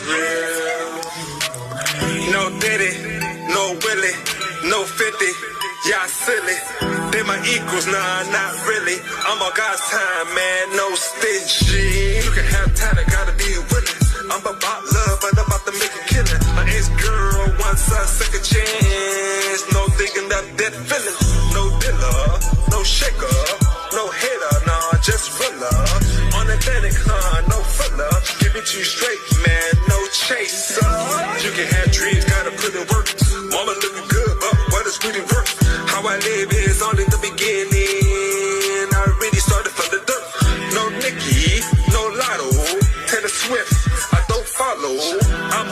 real. No Diddy, no Willie, no 50. Y'all silly. They my equals, nah, not really. I'm on God's time, man, no stingy. You can have time, I gotta be willing. I'm about love, but I'm about to make a killing. My ex-girl wants a second chance. No thinking that dead feeling. No dealer, no shaker, no hater, nah, just thriller. On Atlantic, no filler. Give it to you straight, man, no chaser. You can have dreams, gotta put in work. Mama looking good, but what is really work? How I live is only the beginning. I already started from the dirt. No Nicki, no Lotto, Taylor Swift, I don't follow. I'm